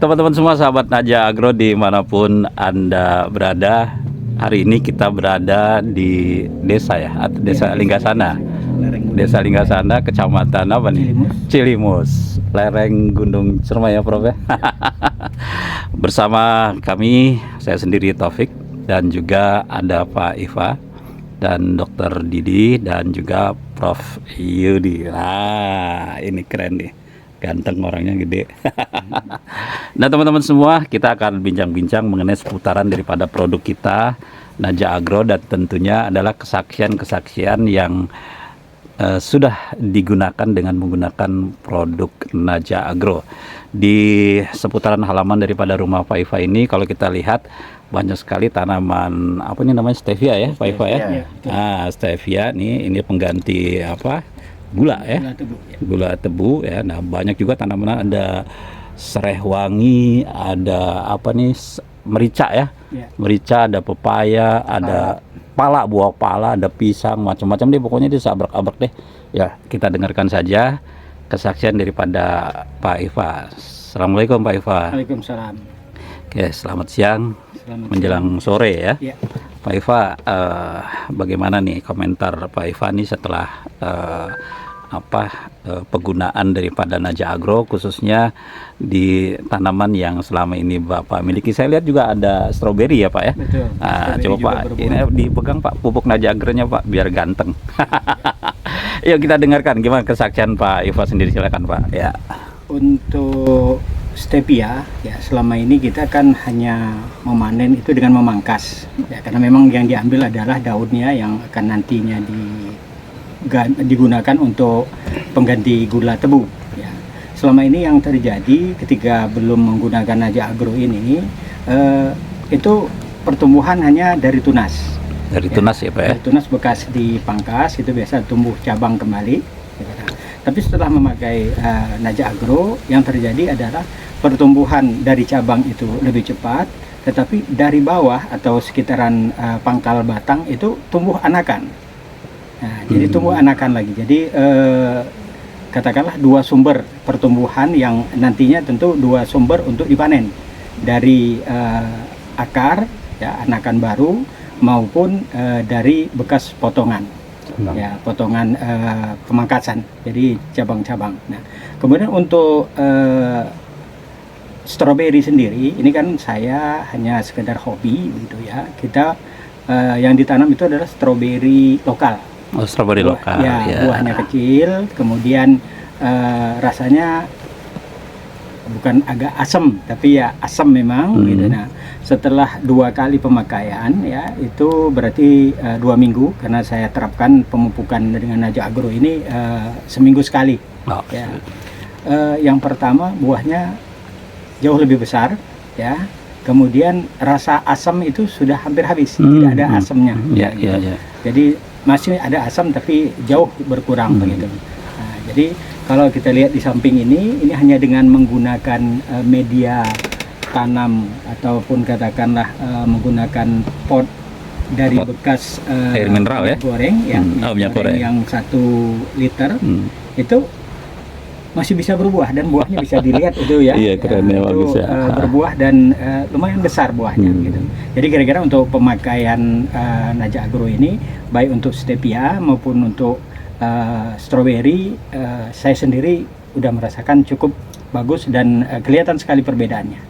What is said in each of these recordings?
Teman-teman semua, sahabat Naja Agro dimanapun Anda berada, hari ini kita berada di desa ya, atau desa Linggasana. Desa Linggasana, kecamatan apa nih? Cilimus, lereng Gunung Ciremai ya Prof ya. Bersama kami, saya sendiri Taufik, dan juga ada Pak Iva dan Dr. Didi dan juga Prof Yudi. Nah, ini keren nih. Ganteng orangnya, gede. Nah teman-teman semua, kita akan bincang-bincang mengenai seputaran daripada produk kita Naja Agro, dan tentunya adalah kesaksian-kesaksian yang sudah digunakan dengan menggunakan produk Naja Agro. Di seputaran halaman daripada rumah Pak Iva ini, kalau kita lihat banyak sekali tanaman, apa ini namanya, stevia ya Pak Iva ya? Nah, stevia nih, ini pengganti apa? Gula ya, gula tebu ya. Nah banyak juga tanaman, ada sereh wangi, ada apa nih, merica ya, merica, ada pepaya, ada pala, buah pala, ada pisang, macam-macam deh pokoknya, dia sabrak-abrak deh ya. Kita dengarkan saja kesaksian daripada Pak Iva. Assalamualaikum Pak Iva. Waalaikumsalam. Oke, selamat siang, menjelang sore ya. Pak Iva, bagaimana nih komentar Pak Iva nih setelah penggunaan daripada Naja Agro, khususnya di tanaman yang selama ini Bapak miliki? Saya lihat juga ada stroberi ya Pak ya. Betul. Nah, coba Pak, ini dipegang Pak pupuk Naja Agronya Pak, biar ganteng. Yuk kita dengarkan gimana kesaksian Pak Iva sendiri, silakan Pak ya. Untuk stevia ya, selama ini kita kan hanya memanen itu dengan memangkas ya, karena memang yang diambil adalah daunnya yang akan nantinya digunakan untuk pengganti gula tebu ya. Selama ini yang terjadi ketika belum menggunakan Naja Agro ini, itu pertumbuhan hanya dari tunas. Dari tunas ya Pak ya? Dari tunas bekas dipangkas, itu biasa tumbuh cabang kembali ya. Tapi setelah memakai Naja Agro, yang terjadi adalah pertumbuhan dari cabang itu lebih cepat, tetapi dari bawah atau sekitaran pangkal batang itu tumbuh anakan. Nah, jadi tumbuh anakan lagi. Jadi katakanlah dua sumber pertumbuhan yang nantinya tentu dua sumber untuk dipanen, dari akar ya, anakan baru, maupun dari bekas potongan ya, potongan pemangkasan, jadi cabang-cabang. Nah, kemudian untuk stroberi sendiri, ini kan saya hanya sekedar hobi gitu ya. Kita yang ditanam itu adalah stroberi lokal. Oh, stroberi lokal ya, ya. Buahnya kecil, kemudian rasanya bukan agak asam, tapi ya asam memang gitu. Nah, setelah 2 kali pemakaian ya, itu berarti 2 minggu, karena saya terapkan pemupukan dengan Naja Agro ini seminggu sekali. Ya. Yang pertama, buahnya jauh lebih besar ya, kemudian rasa asam itu sudah hampir habis, tidak ada asamnya ya. Jadi masih ada asam tapi jauh berkurang begitu. Nah, jadi kalau kita lihat di samping ini hanya dengan menggunakan media tanam ataupun katakanlah menggunakan pot dari bekas air mineral ya, goreng ya, minyak goreng yang 1 liter itu masih bisa berbuah, dan buahnya bisa dilihat itu ya. Iya, keren ya, bagus ya. Berbuah dan lumayan besar buahnya gitu. Jadi kira-kira untuk pemakaian Naja Agro ini, baik untuk stevia maupun untuk stroberi, saya sendiri udah merasakan cukup bagus dan kelihatan sekali perbedaannya.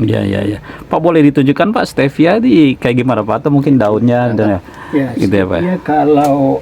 Ya. Pak, boleh ditunjukkan Pak stevia di kayak gimana Pak, atau mungkin daunnya dan ya, gitu ya Pak. Ya, kalau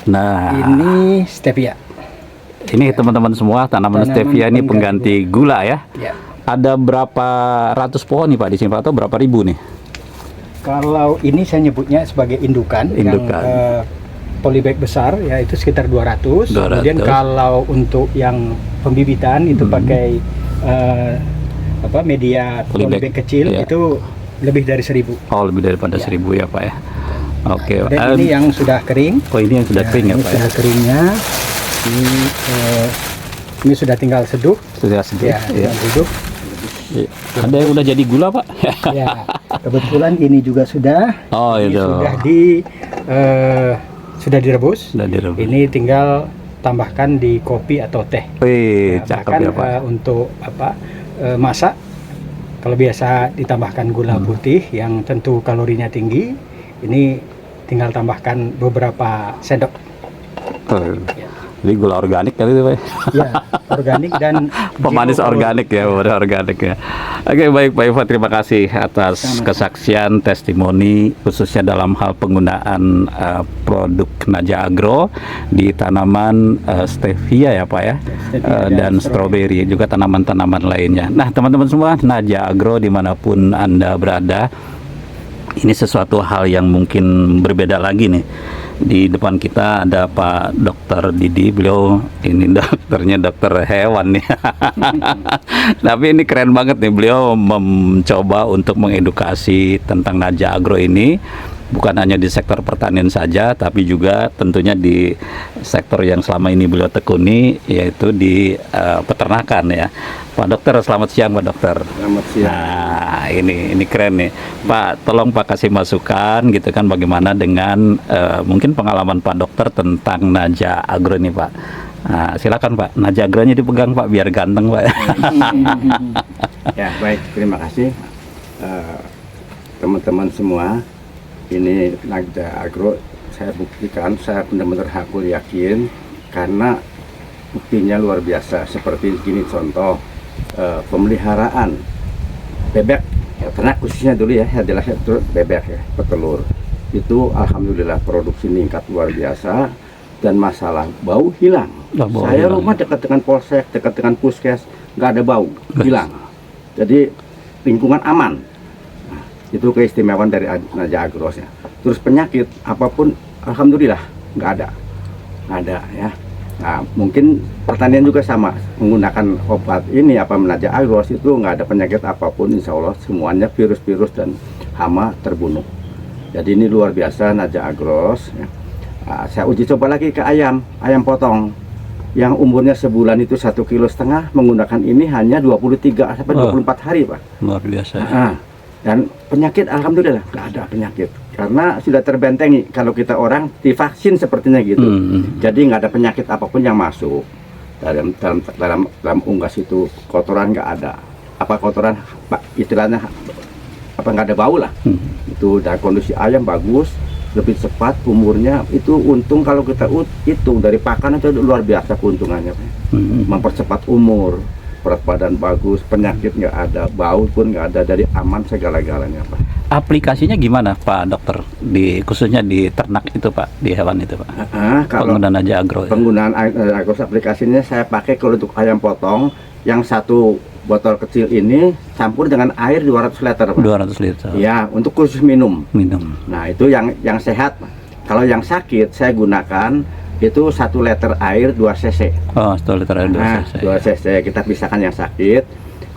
nah, ini stevia. Ini teman-teman semua, tanaman stevia ini pengganti gula ya. Ada berapa ratus pohon nih Pak di sini Pak, atau berapa ribu nih? Kalau ini saya nyebutnya sebagai indukan. Yang polybag besar ya, itu sekitar 200. Kemudian kalau untuk yang pembibitan itu pakai media polybag kecil ya, itu lebih dari 1000. Oh, lebih daripada 1000 ya Pak ya. Oke. Dan ini yang sudah kering. Oh, ini yang sudah kering ya Pak? Sudah keringnya. Ini sudah tinggal seduh. Sudah seduh. Ya, seduh. Ada yang udah jadi gula Pak? Ya, kebetulan ini juga sudah. Oh, itu. Sudah direbus. Sudah direbus. Ini tinggal tambahkan di kopi atau teh. Wih, Nah, cakep bahkan ya Pak. untuk masak, kalau biasa ditambahkan gula putih yang tentu kalorinya tinggi, ini tinggal tambahkan beberapa sendok. Ya. Jadi gula organik kali itu Pak. Ya, organik dan Pemanis zero organik ya, udah organik ya. Oke, baik Pak Iva, terima kasih atas Sama-sama. kesaksian, testimoni khususnya dalam hal penggunaan produk Naja Agro di tanaman stevia ya Pak ya, Stevia dan stroberi, juga tanaman-tanaman lainnya. Nah teman-teman semua, Naja Agro dimanapun Anda berada, ini sesuatu hal yang mungkin berbeda lagi nih. Di depan kita ada Pak Dokter Didi, beliau ini dokternya dokter hewan nih. Tapi ini keren banget nih, beliau mencoba untuk mengedukasi tentang Naja Agro ini, bukan hanya di sektor pertanian saja, tapi juga tentunya di sektor yang selama ini beliau tekuni, yaitu di peternakan ya. Pak Dokter, selamat siang Pak Dokter. Selamat siang. Nah, ini keren nih, Pak. Tolong Pak kasih masukan gitu kan, bagaimana dengan mungkin pengalaman Pak Dokter tentang Naja Agro ini, Pak. Nah, silakan Pak. Naja Agronya dipegang Pak, biar ganteng Pak. Ya baik, terima kasih teman-teman semua. Ini Naja Agro saya buktikan, saya benar-benar hakul yakin karena buktinya luar biasa. Seperti gini contoh, pemeliharaan bebek ya, ternak khususnya dulu ya, adalah bebek ya, petelur itu alhamdulillah produksi meningkat luar biasa dan masalah bau hilang. Bau Saya hilang. rumah dekat dengan polsek, dekat dengan puskes, nggak ada bau, hilang. Jadi lingkungan aman. Nah, itu keistimewaan dari Naja Agro ya. Terus penyakit apapun alhamdulillah nggak ada ya. Nah, mungkin pertanian juga sama, menggunakan obat ini Naja Agro itu nggak ada penyakit apapun, insya Allah semuanya virus-virus dan hama terbunuh. Jadi ini luar biasa Naja Agro ya. Nah, saya uji coba lagi ke ayam potong yang umurnya sebulan itu 1,5 kilo, menggunakan ini hanya 23 sampai 24 hari Pak. Luar biasa. Nah, dan penyakit alhamdulillah nggak ada penyakit karena sudah terbentengi. Kalau kita orang divaksin sepertinya gitu, jadi nggak ada penyakit apapun yang masuk dalam unggas itu. Kotoran nggak ada, kotoran Pak, istilahnya nggak ada bau lah. Itu, dan kondisi ayam bagus, lebih cepat umurnya. Itu untung kalau kita hitung dari pakan itu luar biasa keuntungannya Pak. Mempercepat umur, berat badan bagus, penyakit nggak ada, bau pun nggak ada, dari aman segala-galanya Pak. Aplikasinya gimana Pak Dokter, khususnya di ternak itu Pak, di hewan itu Pak? Kalau penggunaan Naja Agro. Penggunaan Agro aplikasinya saya pakai kalau untuk ayam potong yang satu botol kecil ini campur dengan air 200 liter Pak. 200 liter. Ya, untuk khusus minum. Nah, itu yang sehat Pak. Kalau yang sakit saya gunakan itu 1 liter air 2 cc. Oh, 1 liter air 2 cc. 2 cc kita pisahkan yang sakit,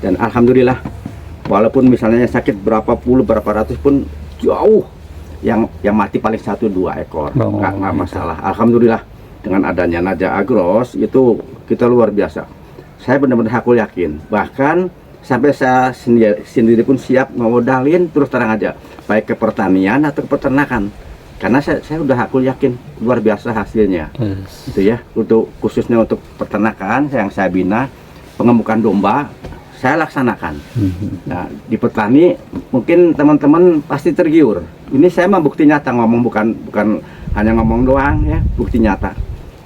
dan alhamdulillah walaupun misalnya sakit berapa ratus pun jauh, yang mati paling 1-2 ekor, nggak masalah. Alhamdulillah dengan adanya Naja Agro itu kita luar biasa. Saya benar-benar hakul yakin, bahkan sampai saya sendiri pun siap modalin terus terang aja, baik ke pertanian atau ke peternakan, karena saya udah hakul yakin luar biasa hasilnya. Itu ya, untuk khususnya untuk peternakan yang saya bina, pengemukan domba saya laksanakan. Nah, di petani mungkin teman-teman pasti tergiur. Ini saya mah bukti nyata ngomong, bukan hanya ngomong doang ya, bukti nyata.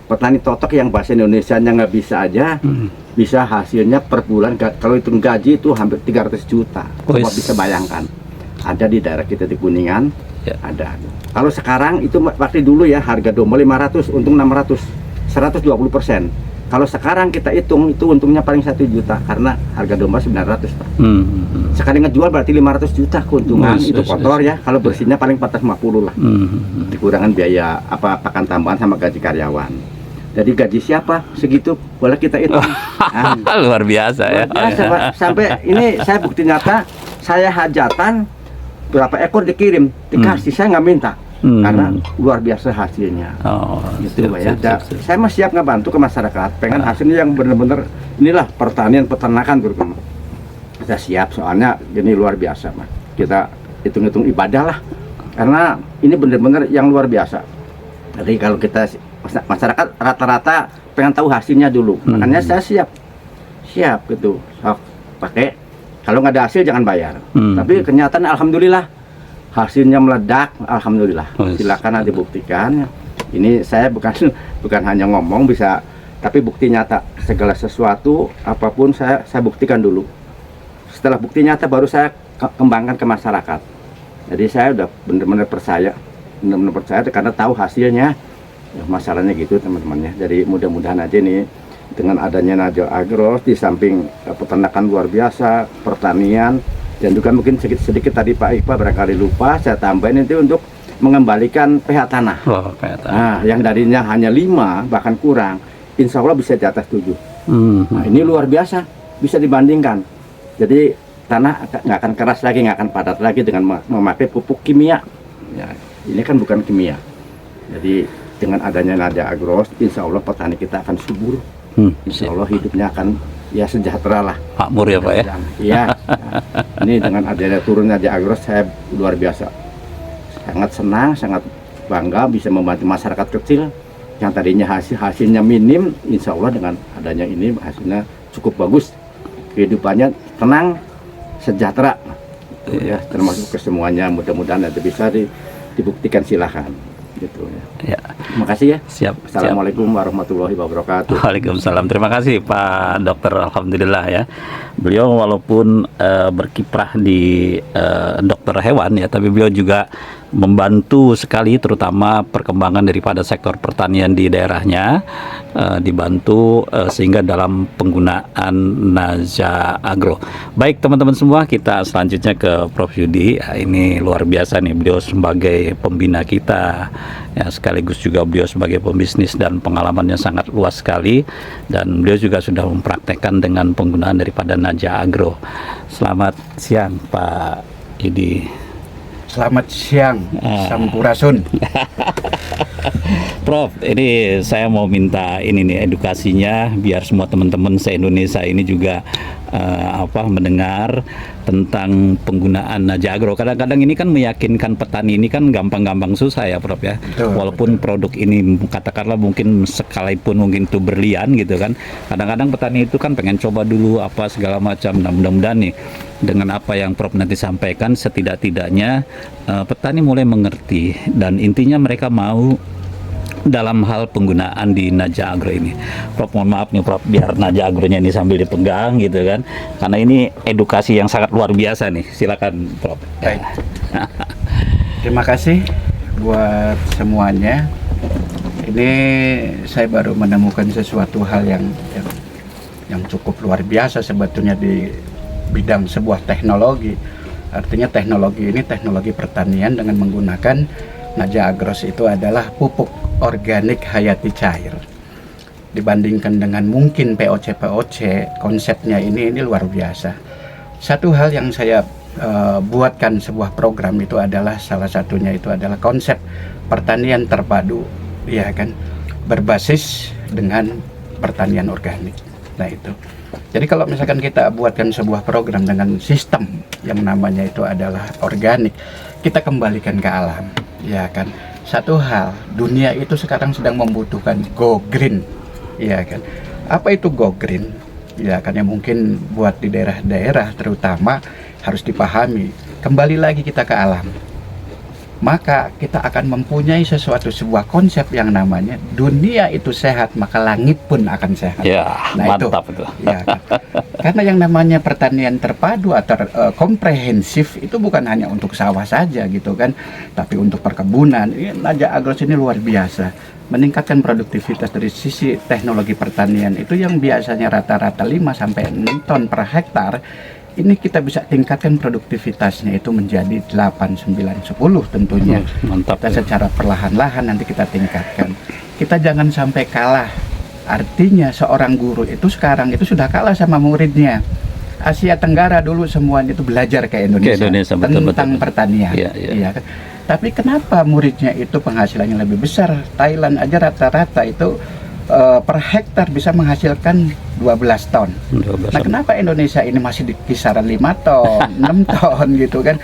Petani totok yang bahasa Indonesianya nggak bisa aja, bisa hasilnya per bulan, kalau hitung gaji itu hampir 300 juta. Coba bisa bayangkan. Ada di daerah kita di Kuningan, ya. Ada. Kalau sekarang itu waktu dulu ya, harga domba 500, untung 600, 120%. Kalau sekarang kita hitung, itu untungnya paling 1 juta karena harga domba 900 Pak. Sekali ngejual berarti 500 juta keuntungan. Itu kotor ya, kalau bersihnya paling 450 lah. Dikurangan biaya pakan tambahan sama gaji karyawan. Jadi gaji siapa segitu boleh kita hitung. Nah, luar biasa ya. Luar biasa Pak. Sampai ini saya bukti nyata, saya hajatan berapa ekor dikirim, dikasih, saya nggak minta. Karena luar biasa hasilnya. Gitu Pak ya. Saya masih siap ngebantu ke masyarakat. Pengen hasilnya yang benar-benar inilah pertanian peternakan terutama. Kita siap, soalnya ini luar biasa Pak. Kita hitung-hitung ibadah lah. Karena ini benar-benar yang luar biasa. Jadi kalau kita masyarakat rata-rata pengen tahu hasilnya dulu. Makanya saya siap gitu, pakai. Kalau nggak ada hasil jangan bayar. Tapi kenyataan alhamdulillah hasilnya meledak, alhamdulillah. Silakan nanti buktikan. Ini saya bukan hanya ngomong bisa, tapi bukti nyata. Segala sesuatu apapun saya buktikan dulu. Setelah bukti nyata baru saya kembangkan ke masyarakat. Jadi saya udah benar-benar percaya karena tahu hasilnya. Ya, masalahnya gitu teman-temannya. Jadi mudah-mudahan aja nih dengan adanya Naja Agro di samping peternakan luar biasa, pertanian, dan juga mungkin sedikit tadi Pak Iqbal barangkali lupa saya tambahin itu untuk mengembalikan pH tanah. Nah, yang darinya hanya 5 bahkan kurang, insya Allah bisa di atas 7. Nah, ini luar biasa, bisa dibandingkan. Jadi tanah nggak akan keras lagi, nggak akan padat lagi dengan memakai pupuk kimia. Ya, ini kan bukan kimia. Jadi dengan adanya Naja Agro, insya Allah petani kita akan subur. Insya Allah hidupnya akan ya sejahtera lah. Makmur ya Pak ya. Iya. Ini dengan adanya turun Naja Agro saya luar biasa. Sangat senang, sangat bangga bisa membantu masyarakat kecil yang tadinya hasilnya minim. Insya Allah dengan adanya ini hasilnya cukup bagus. Kehidupannya tenang, sejahtera. Ya, termasuk ke semuanya. Mudah-mudahan nanti bisa dibuktikan, silahkan. Gitu ya. Terima kasih ya. Siap. Assalamualaikum warahmatullahi wabarakatuh. Waalaikumsalam. Terima kasih Pak Dokter. Alhamdulillah ya. Beliau walaupun berkiprah di dokter hewan ya, tapi beliau juga membantu sekali terutama perkembangan daripada sektor pertanian di daerahnya, dibantu sehingga dalam penggunaan Naja Agro. Baik teman-teman semua, kita selanjutnya ke Prof Yudi. Ini luar biasa nih, beliau sebagai pembina kita ya, sekaligus juga beliau sebagai pembisnis dan pengalamannya sangat luas sekali, dan beliau juga sudah mempraktekkan dengan penggunaan daripada Naja Agro. Selamat siang Pak Yudi. Selamat siang, Sampurasun. Prof, ini saya mau minta ini nih edukasinya biar semua teman-teman se-Indonesia ini juga mendengar tentang penggunaan Naja Agro. Kadang-kadang ini kan meyakinkan petani ini kan gampang-gampang susah ya Prof ya. Walaupun produk ini katakanlah mungkin sekalipun mungkin itu berlian gitu kan. Kadang-kadang petani itu kan pengen coba dulu apa segala macam. Nah, mudah-mudahan nih dengan apa yang Prof nanti sampaikan setidak-tidaknya petani mulai mengerti dan intinya mereka mau dalam hal penggunaan di Naja Agro ini. Prof, mohon maaf nih Prof, biar Naja Agronya ini sambil dipegang gitu kan, karena ini edukasi yang sangat luar biasa nih. Silakan Prof. Baik. Terima kasih buat semuanya. Ini saya baru menemukan sesuatu hal yang cukup luar biasa sebetulnya di bidang sebuah teknologi. Artinya teknologi ini teknologi pertanian dengan menggunakan Naja Agro itu adalah pupuk organik hayati cair. Dibandingkan dengan mungkin POC, konsepnya ini luar biasa. Satu hal yang saya buatkan sebuah program itu adalah salah satunya itu adalah konsep pertanian terpadu, ya kan, berbasis dengan pertanian organik. Nah itu. Jadi kalau misalkan kita buatkan sebuah program dengan sistem yang namanya itu adalah organik, kita kembalikan ke alam, ya kan. Satu hal, dunia itu sekarang sedang membutuhkan go green, ya kan. Apa itu go green? Ya kan, yang mungkin buat di daerah-daerah terutama harus dipahami. Kembali lagi kita ke alam, maka kita akan mempunyai sebuah konsep yang namanya dunia itu sehat, maka langit pun akan sehat. Ya, nah, mantap itu. Ya, kan? Karena yang namanya pertanian terpadu atau komprehensif itu bukan hanya untuk sawah saja gitu kan, tapi untuk perkebunan. Naja Agro ini luar biasa, meningkatkan produktivitas dari sisi teknologi pertanian itu yang biasanya rata-rata 5 sampai 6 ton per hektar. Ini kita bisa tingkatkan produktivitasnya itu menjadi 8, 9, 10 tentunya. Mantap. Kita secara perlahan-lahan nanti kita tingkatkan. Kita jangan sampai kalah. Artinya seorang guru itu sekarang itu sudah kalah sama muridnya. Asia Tenggara dulu semuanya itu belajar ke Indonesia, tentang pertanian. Ya, kan? Tapi kenapa muridnya itu penghasilannya lebih besar? Thailand aja rata-rata itu per hektar bisa menghasilkan 12 ton. Nah, kenapa Indonesia ini masih di kisaran 5 ton, 6 ton gitu kan?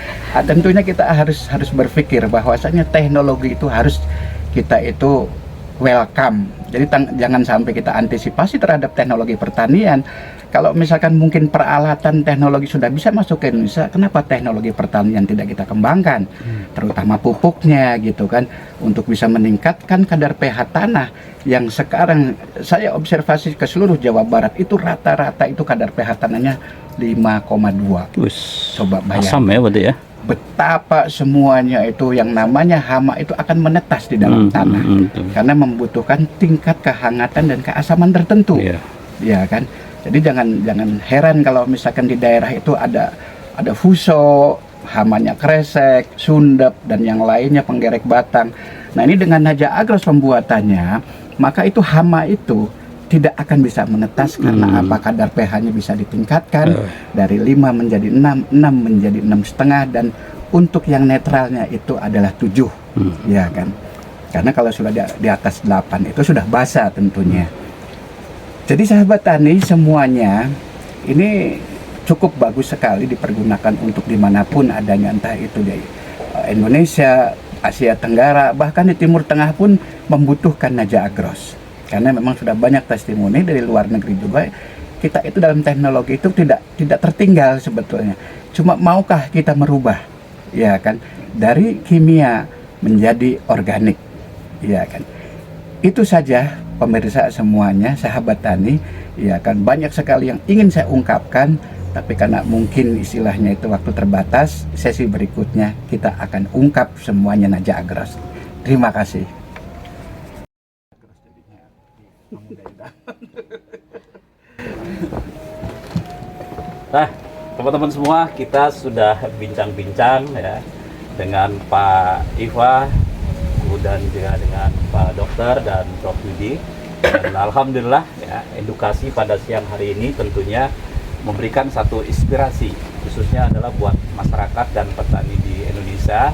Tentunya kita harus berpikir bahwasanya teknologi itu harus kita itu welcome. Jadi jangan sampai kita antisipasi terhadap teknologi pertanian. Kalau misalkan mungkin peralatan teknologi sudah bisa masuk ke Indonesia, kenapa teknologi pertanian tidak kita kembangkan? Terutama pupuknya gitu kan, untuk bisa meningkatkan kadar pH tanah yang sekarang saya observasi ke seluruh Jawa Barat itu rata-rata itu kadar pH tanahnya 5,2. Coba bayangkan. Asam ya berarti ya. Betapa semuanya itu yang namanya hama itu akan menetas di dalam tanah karena membutuhkan tingkat kehangatan dan keasaman tertentu. Ya kan. Jadi jangan heran kalau misalkan di daerah itu ada fuso, hamanya kresek, sundep dan yang lainnya penggerek batang. Nah, ini dengan Naja Agros pembuatannya, maka itu hama itu tidak akan bisa menetas karena apa, kadar pH-nya bisa ditingkatkan dari 5 menjadi 6, 6 menjadi 6,5, dan untuk yang netralnya itu adalah 7. Ya kan. Karena kalau sudah di atas 8 itu sudah basa tentunya. Jadi sahabat tani semuanya ini cukup bagus sekali dipergunakan untuk dimanapun adanya, entah itu di Indonesia, Asia Tenggara, bahkan di Timur Tengah pun membutuhkan Naja Agros. Karena memang sudah banyak testimoni dari luar negeri juga, kita itu dalam teknologi itu tidak tertinggal sebetulnya. Cuma maukah kita merubah, ya kan, dari kimia menjadi organik, ya kan. Itu saja pemirsa semuanya, sahabat tani, ya kan, banyak sekali yang ingin saya ungkapkan, tapi karena mungkin istilahnya itu waktu terbatas, sesi berikutnya kita akan ungkap semuanya Naja Agros. Terima kasih. Nah, teman-teman semua, kita sudah bincang-bincang ya dengan Pak Iva dan juga dengan Pak Dokter dan Prof Yudi. Dan alhamdulillah ya, edukasi pada siang hari ini tentunya memberikan satu inspirasi, khususnya adalah buat masyarakat dan petani di Indonesia.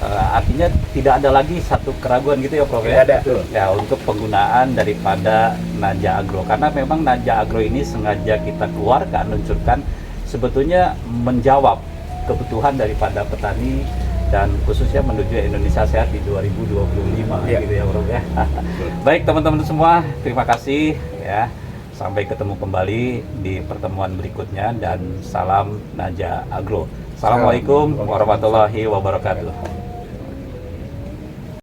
Artinya tidak ada lagi satu keraguan gitu ya Prof ya, ya untuk penggunaan daripada Naja Agro, karena memang Naja Agro ini sengaja kita keluarkan, luncurkan sebetulnya menjawab kebutuhan daripada petani dan khususnya menuju Indonesia Sehat di 2025 gitu ya Prof ya. Baik teman-teman semua, terima kasih ya. Sampai ketemu kembali di pertemuan berikutnya dan salam Naja Agro. Assalamualaikum warahmatullahi wabarakatuh.